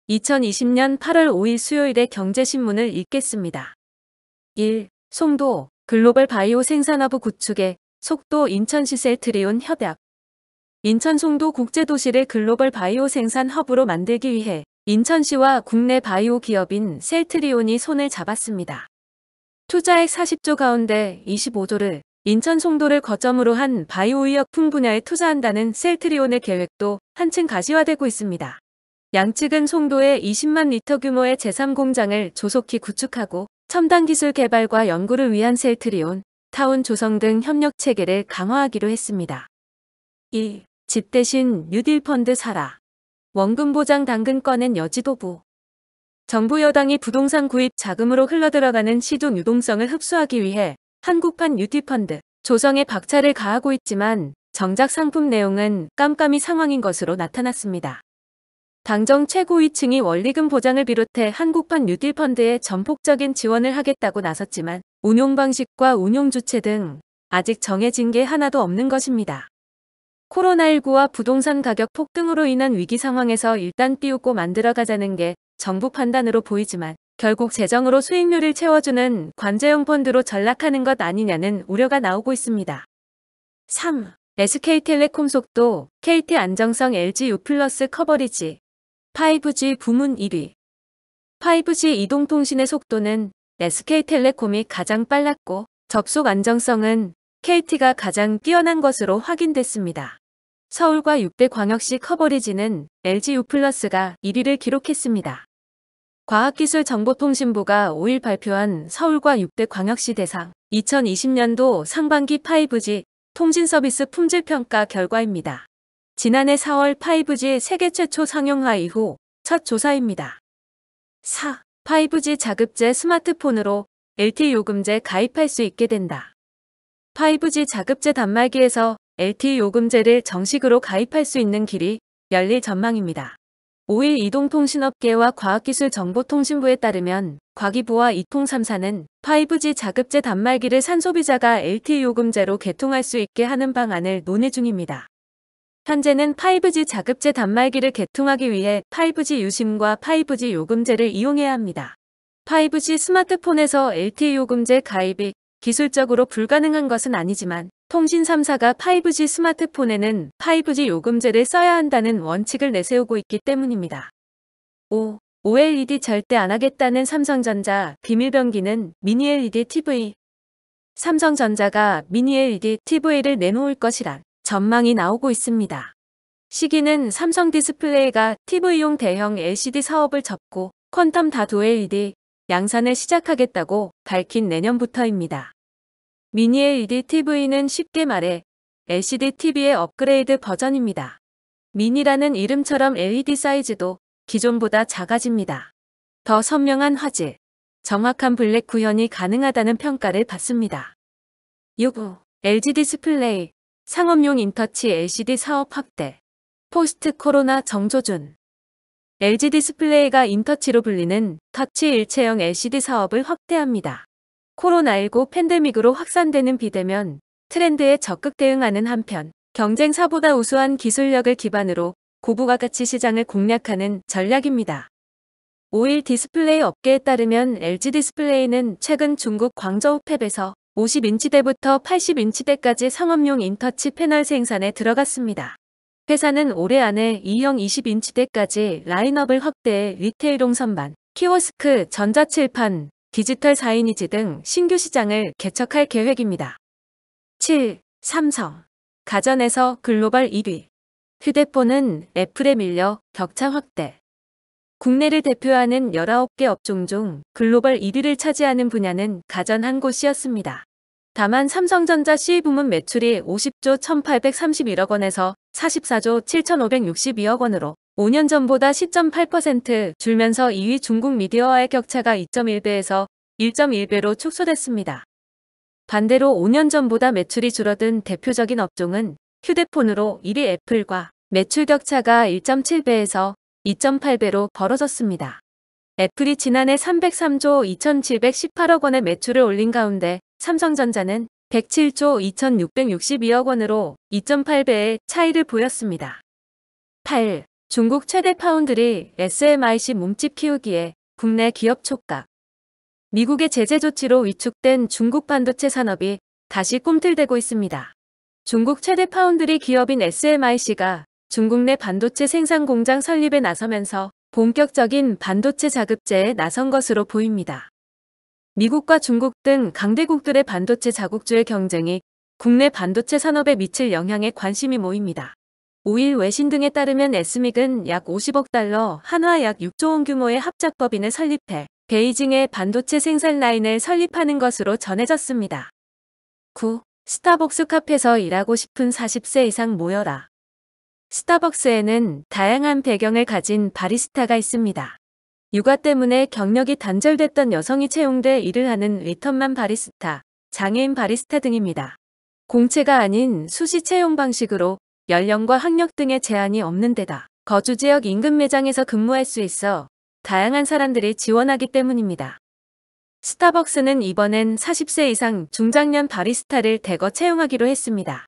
2020년 8월 5일 수요일의 경제신문을 읽겠습니다. 1. 송도 글로벌 바이오 생산허브 구축에 속도 인천시 셀트리온 협약. 인천 송도 국제도시를 글로벌 바이오 생산 허브로 만들기 위해 인천시와 국내 바이오 기업인 셀트리온이 손을 잡았습니다. 투자액 40조 가운데 25조를 인천 송도를 거점으로 한 바이오의약품 분야에 투자한다는 셀트리온의 계획도 한층 가시화되고 있습니다. 양측은 송도에 20만 리터 규모의 제3공장을 조속히 구축하고 첨단 기술 개발과 연구를 위한 셀트리온, 타운 조성 등 협력 체계를 강화하기로 했습니다. 2. 집 대신 뉴딜 펀드 사라. 원금 보장 당근 꺼낸 여지도부. 정부 여당이 부동산 구입 자금으로 흘러들어가는 시중 유동성을 흡수하기 위해 한국판 뉴딜 펀드 조성에 박차를 가하고 있지만 정작 상품 내용은 깜깜이 상황인 것으로 나타났습니다. 당정 최고위층이 원리금 보장을 비롯해 한국판 뉴딜 펀드에 전폭적인 지원을 하겠다고 나섰지만 운용 방식과 운용 주체 등 아직 정해진 게 하나도 없는 것입니다. 코로나19와 부동산 가격 폭등으로 인한 위기 상황에서 일단 띄우고 만들어가자는 게 정부 판단으로 보이지만 결국 재정으로 수익률을 채워주는 관제형 펀드로 전락하는 것 아니냐는 우려가 나오고 있습니다. 3. SK텔레콤 속도, KT 안정성 LG U+ 커버리지. 5G 부문 1위. 5G 이동통신의 속도는 SK텔레콤이 가장 빨랐고 접속 안정성은 KT가 가장 뛰어난 것으로 확인됐습니다. 서울과 6대 광역시 커버리지는 LG U+가 1위를 기록했습니다. 과학기술정보통신부가 5일 발표한 서울과 6대 광역시 대상 2020년도 상반기 5G 통신서비스 품질평가 결과입니다. 지난해 4월 5G 세계 최초 상용화 이후 첫 조사입니다. 4. 5G 자급제 스마트폰으로 LTE 요금제 가입할 수 있게 된다. 5G 자급제 단말기에서 LTE 요금제를 정식으로 가입할 수 있는 길이 열릴 전망입니다. 5일 이동통신업계와 과학기술정보통신부에 따르면 과기부와 이통 3사는 5G 자급제 단말기를 산소비자가 LTE 요금제로 개통할 수 있게 하는 방안을 논의 중입니다. 현재는 5G 자급제 단말기를 개통하기 위해 5G 유심과 5G 요금제를 이용해야 합니다. 5G 스마트폰에서 LTE 요금제 가입이 기술적으로 불가능한 것은 아니지만 통신 3사가 5G 스마트폰에는 5G 요금제를 써야 한다는 원칙을 내세우고 있기 때문입니다. 5. OLED 절대 안 하겠다는 삼성전자 비밀병기는 미니 LED TV. 삼성전자가 미니 LED TV를 내놓을 것이란 전망이 나오고 있습니다. 시기는 삼성 디스플레이가 TV용 대형 LCD 사업을 접고 퀀텀 닷 OLED 양산을 시작하겠다고 밝힌 내년부터입니다. 미니 LED TV는 쉽게 말해 LCD TV의 업그레이드 버전입니다. 미니라는 이름처럼 LED 사이즈도 기존보다 작아집니다. 더 선명한 화질, 정확한 블랙 구현이 가능하다는 평가를 받습니다. 6. LG 디스플레이 상업용 인터치 LCD 사업 확대. 포스트 코로나 정조준. LG 디스플레이가 인터치로 불리는 터치 일체형 LCD 사업을 확대합니다. 코로나19 팬데믹으로 확산되는 비대면 트렌드에 적극 대응하는 한편 경쟁사보다 우수한 기술력을 기반으로 고부가가치 시장을 공략하는 전략입니다. 5일 디스플레이 업계에 따르면 LG 디스플레이는 최근 중국 광저우 팹에서 50인치대부터 80인치대까지 상업용 인터치 패널 생산에 들어갔습니다. 회사는 올해 안에 2형 20인치대까지 라인업을 확대해 리테일용 선반, 키오스크, 전자칠판, 디지털 사이니지 등 신규 시장을 개척할 계획입니다. 7. 삼성. 가전에서 글로벌 1위. 휴대폰은 애플에 밀려 격차 확대. 국내를 대표하는 19개 업종 중 글로벌 1위를 차지하는 분야는 가전 한 곳이었습니다. 다만 삼성전자 C부문 매출이 50조 1831억 원에서 44조 7562억 원으로 5년 전보다 10.8% 줄면서 2위 중국 미디어와의 격차가 2.1배에서 1.1배로 축소됐습니다. 반대로 5년 전보다 매출이 줄어든 대표적인 업종은 휴대폰으로 1위 애플과 매출 격차가 1.7배에서 2.8배로 벌어졌습니다. 애플이 지난해 303조 2718억 원의 매출을 올린 가운데 삼성전자는 107조 2662억 원으로 2.8배의 차이를 보였습니다. 8. 중국 최대 파운드리 SMIC 몸집 키우기에 국내 기업 촉각. 미국의 제재 조치로 위축된 중국 반도체 산업이 다시 꿈틀대고 있습니다. 중국 최대 파운드리 기업인 SMIC가 중국 내 반도체 생산 공장 설립에 나서면서 본격적인 반도체 자급제에 나선 것으로 보입니다. 미국과 중국 등 강대국들의 반도체 자국주의 경쟁이 국내 반도체 산업에 미칠 영향에 관심이 모입니다. 5일 외신 등에 따르면 SMIC은 약 50억 달러, 한화 약 6조 원 규모의 합작법인을 설립해 베이징에 반도체 생산 라인을 설립하는 것으로 전해졌습니다. 9. 스타벅스 카페에서 일하고 싶은 40세 이상 모여라. 스타벅스에는 다양한 배경을 가진 바리스타가 있습니다. 육아 때문에 경력이 단절됐던 여성이 채용돼 일을 하는 리턴만 바리스타, 장애인 바리스타 등입니다. 공채가 아닌 수시 채용 방식으로 연령과 학력 등의 제한이 없는 데다 거주지역 인근 매장에서 근무할 수 있어 다양한 사람들이 지원하기 때문입니다. 스타벅스는 이번엔 40세 이상 중장년 바리스타를 대거 채용하기로 했습니다.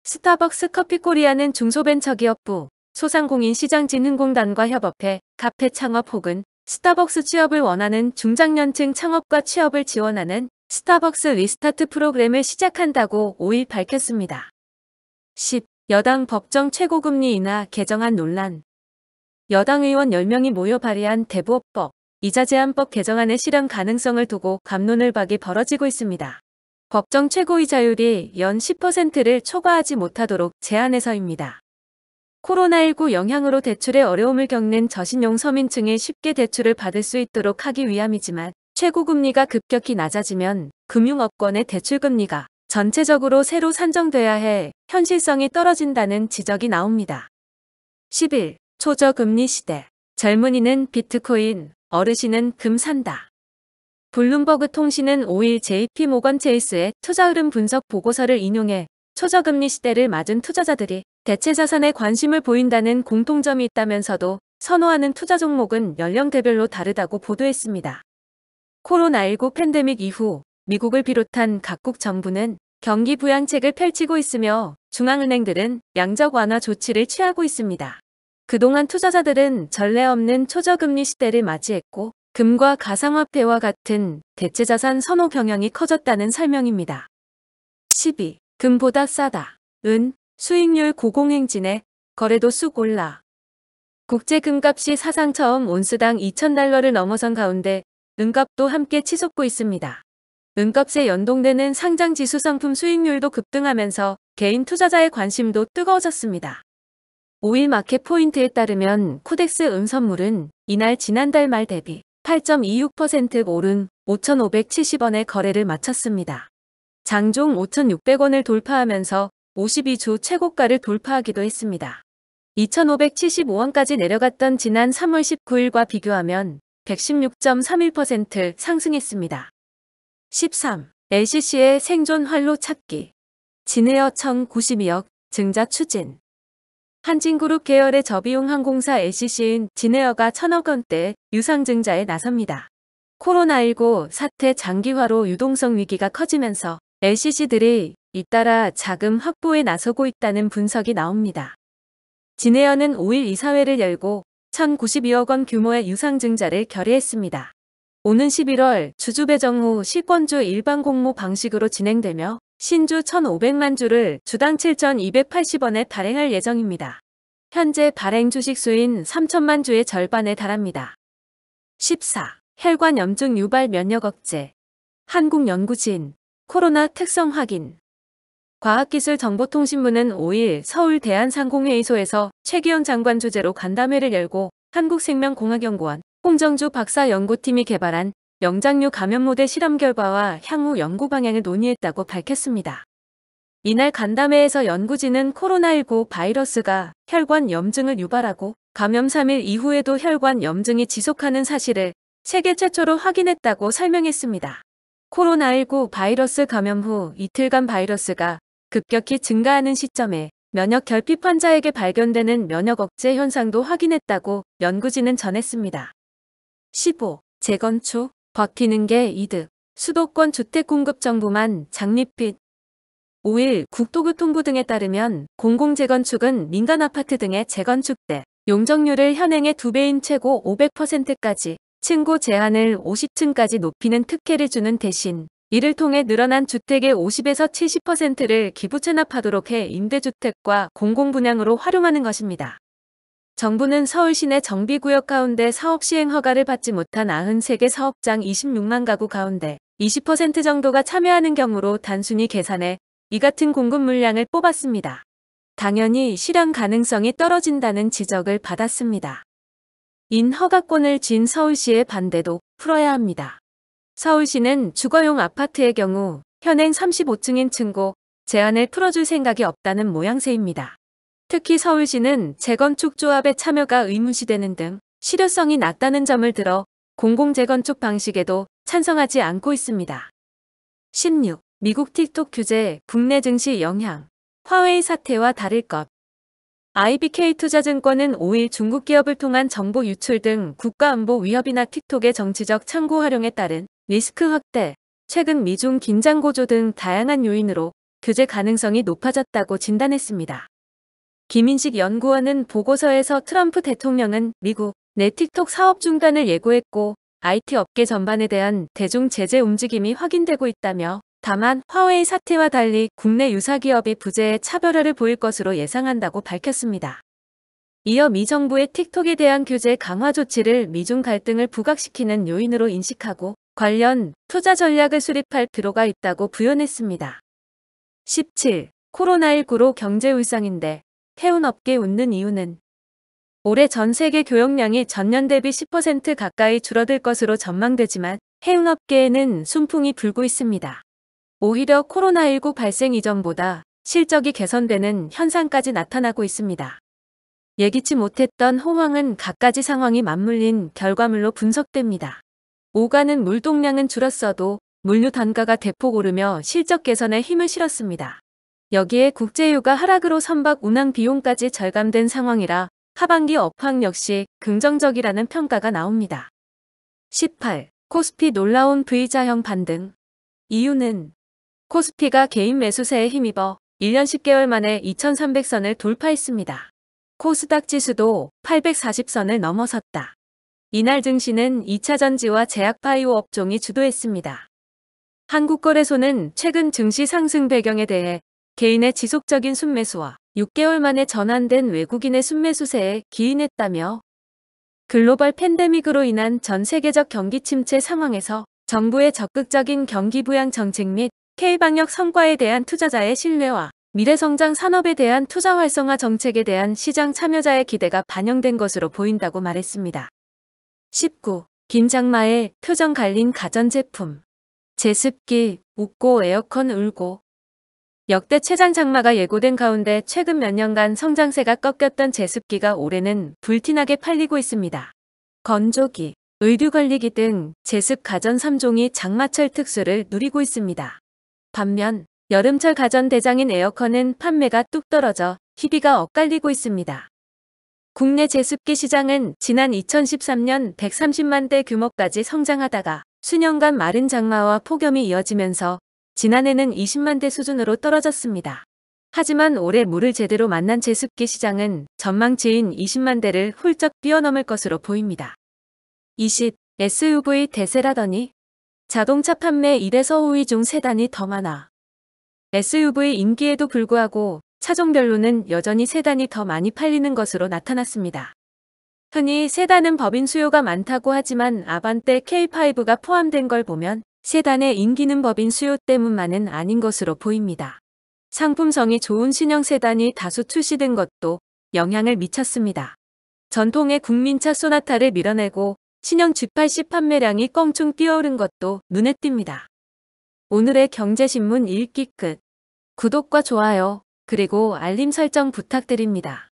스타벅스 커피코리아는 중소벤처기업부, 소상공인시장진흥공단과 협업해 카페 창업 혹은 스타벅스 취업을 원하는 중장년층 창업과 취업을 지원하는 스타벅스 리스타트 프로그램을 시작한다고 5일 밝혔습니다. 10. 여당 법정 최고금리 인하 개정안 논란. 여당 의원 10명이 모여 발의한 대부업법, 이자 제한법 개정안의 실현 가능성을 두고 갑론을박이 벌어지고 있습니다. 법정 최고이자율이 연 10%를 초과하지 못하도록 제한해서입니다. 코로나19 영향으로 대출에 어려움을 겪는 저신용 서민층이 쉽게 대출을 받을 수 있도록 하기 위함이지만 최고금리가 급격히 낮아지면 금융업권의 대출금리가 전체적으로 새로 산정돼야 해 현실성이 떨어진다는 지적이 나옵니다. 11. 초저금리 시대. 젊은이는 비트코인, 어르신은 금 산다. 블룸버그 통신은 5일 JP모건 체이스의 투자 흐름 분석 보고서를 인용해 초저금리 시대를 맞은 투자자들이 대체 자산에 관심을 보인다는 공통점이 있다면서도 선호하는 투자 종목은 연령대별로 다르다고 보도했습니다. 코로나19 팬데믹 이후 미국을 비롯한 각국 정부는 경기 부양책을 펼치고 있으며 중앙은행들은 양적 완화 조치를 취하고 있습니다. 그동안 투자자들은 전례 없는 초저금리 시대를 맞이했고 금과 가상화폐와 같은 대체자산 선호 경향이 커졌다는 설명입니다. 12. 금보다 싸다. 은, 수익률 고공행진에 거래도 쑥 올라. 국제금값이 사상 처음 온스당 2,000달러를 넘어선 가운데 은값도 함께 치솟고 있습니다. 은값에 연동되는 상장지수 상품 수익률도 급등하면서 개인 투자자의 관심도 뜨거워졌습니다. 5일 마켓포인트에 따르면 코덱스 은선물은 이날 지난달 말 대비 8.26% 오른 5,570원에 거래를 마쳤습니다. 장중 5,600원을 돌파하면서 52주 최고가를 돌파하기도 했습니다. 2,575원까지 내려갔던 지난 3월 19일과 비교하면 116.31% 상승했습니다. 13. LCC의 생존 활로 찾기. 진에어 1,092억 증자 추진. 한진그룹 계열의 저비용 항공사 LCC인 진에어가 1,000억 원대 유상증자에 나섭니다. 코로나19 사태 장기화로 유동성 위기가 커지면서 LCC들이 잇따라 자금 확보에 나서고 있다는 분석이 나옵니다. 진에어는 5일 이사회를 열고 1,092억 원 규모의 유상증자를 결의했습니다. 오는 11월 주주 배정 후 시권주 일반 공모 방식으로 진행되며 신주 1,500만 주를 주당 7,280원에 발행할 예정입니다. 현재 발행 주식 수인 3천만 주의 절반에 달합니다. 14. 혈관 염증 유발 면역 억제. 한국연구진. 코로나 특성 확인. 과학기술정보통신부는 5일 서울 대한상공회의소에서 최기현 장관 주재로 간담회를 열고 한국생명공학연구원 홍정주 박사 연구팀이 개발한 명장류 감염 모델 실험 결과와 향후 연구 방향을 논의했다고 밝혔습니다. 이날 간담회에서 연구진은 코로나19 바이러스가 혈관 염증을 유발하고 감염 3일 이후에도 혈관 염증이 지속하는 사실을 세계 최초로 확인했다고 설명했습니다. 코로나19 바이러스 감염 후 이틀간 바이러스가 급격히 증가하는 시점에 면역 결핍 환자에게 발견되는 면역 억제 현상도 확인했다고 연구진은 전했습니다. 15. 재건축. 버티는 게 이득. 수도권 주택공급정부만 장립빛. 5일 국토교통부 등에 따르면 공공재건축은 민간아파트 등의 재건축 때 용적률을 현행의 2배인 최고 500%까지 층고 제한을 50층까지 높이는 특혜를 주는 대신 이를 통해 늘어난 주택의 50에서 70%를 기부 체납하도록 해 임대주택과 공공분양으로 활용하는 것입니다. 정부는 서울 시내 정비구역 가운데 사업 시행 허가를 받지 못한 93개 사업장 26만 가구 가운데 20% 정도가 참여하는 경우로 단순히 계산해 이 같은 공급 물량을 뽑았습니다. 당연히 실현 가능성이 떨어진다는 지적을 받았습니다. 인 허가권을 쥔 서울시의 반대도 풀어야 합니다. 서울시는 주거용 아파트의 경우 현행 35층인 층고 제한을 풀어줄 생각이 없다는 모양새입니다. 특히 서울시는 재건축 조합의 참여가 의무시되는 등 실효성이 낮다는 점을 들어 공공재건축 방식에도 찬성하지 않고 있습니다. 16. 미국 틱톡 규제 국내 증시 영향. 화웨이 사태와 다를 것. IBK투자증권은 5일 중국 기업을 통한 정보 유출 등 국가안보 위협이나 틱톡의 정치적 창구 활용에 따른 리스크 확대, 최근 미중 긴장 고조 등 다양한 요인으로 규제 가능성이 높아졌다고 진단했습니다. 김인식 연구원은 보고서에서 트럼프 대통령은 미국 내 틱톡 사업 중단을 예고했고 IT 업계 전반에 대한 대중 제재 움직임이 확인되고 있다며 다만 화웨이 사태와 달리 국내 유사 기업이 부재에 차별화를 보일 것으로 예상한다고 밝혔습니다. 이어 미 정부의 틱톡에 대한 규제 강화 조치를 미중 갈등을 부각시키는 요인으로 인식하고 관련 투자 전략을 수립할 필요가 있다고 부연했습니다. 17. 코로나19로 경제 울상인데 해운업계 웃는 이유는 올해 전 세계 교역량이 전년 대비 10% 가까이 줄어들 것으로 전망되지만 해운업계에는 순풍이 불고 있습니다. 오히려 코로나19 발생 이전보다 실적이 개선되는 현상까지 나타나고 있습니다. 예기치 못했던 호황은 갖가지 상황이 맞물린 결과물로 분석됩니다. 오가는 물동량은 줄었어도 물류 단가가 대폭 오르며 실적 개선에 힘을 실었습니다. 여기에 국제유가 하락으로 선박 운항 비용까지 절감된 상황이라 하반기 업황 역시 긍정적이라는 평가가 나옵니다. 18. 코스피 놀라운 V자형 반등. 이유는 코스피가 개인 매수세에 힘입어 1년 10개월 만에 2300선을 돌파했습니다. 코스닥 지수도 840선을 넘어섰다. 이날 증시는 2차 전지와 제약바이오 업종이 주도했습니다. 한국거래소는 최근 증시 상승 배경에 대해 개인의 지속적인 순매수와 6개월 만에 전환된 외국인의 순매수세에 기인했다며 글로벌 팬데믹으로 인한 전 세계적 경기 침체 상황에서 정부의 적극적인 경기 부양 정책 및 K방역 성과에 대한 투자자의 신뢰와 미래성장 산업에 대한 투자 활성화 정책에 대한 시장 참여자의 기대가 반영된 것으로 보인다고 말했습니다. 19. 김장마의 표정 갈린 가전제품. 제습기 웃고 에어컨 울고. 역대 최장 장마가 예고된 가운데 최근 몇 년간 성장세가 꺾였던 제습기가 올해는 불티나게 팔리고 있습니다. 건조기, 의류관리기 등 제습 가전 3종이 장마철 특수를 누리고 있습니다. 반면 여름철 가전 대장인 에어컨은 판매가 뚝 떨어져 희비가 엇갈리고 있습니다. 국내 제습기 시장은 지난 2013년 130만 대 규모까지 성장하다가 수년간 마른 장마와 폭염이 이어지면서 지난해는 20만 대 수준으로 떨어졌습니다. 하지만 올해 물을 제대로 만난 제습기 시장은 전망치인 20만 대를 훌쩍 뛰어넘을 것으로 보입니다. 20. SUV 대세라더니 자동차 판매 1에서 5위 중 세단이 더 많아. SUV 인기에도 불구하고 차종별로는 여전히 세단이 더 많이 팔리는 것으로 나타났습니다. 흔히 세단은 법인 수요가 많다고 하지만 아반떼 K5가 포함된 걸 보면 세단의 인기는 법인 수요 때문만은 아닌 것으로 보입니다. 상품성이 좋은 신형 세단이 다수 출시된 것도 영향을 미쳤습니다. 전통의 국민차 소나타를 밀어내고 신형 G80 판매량이 껑충 뛰어오른 것도 눈에 띕니다. 오늘의 경제신문 읽기 끝. 구독과 좋아요, 그리고 알림 설정 부탁드립니다.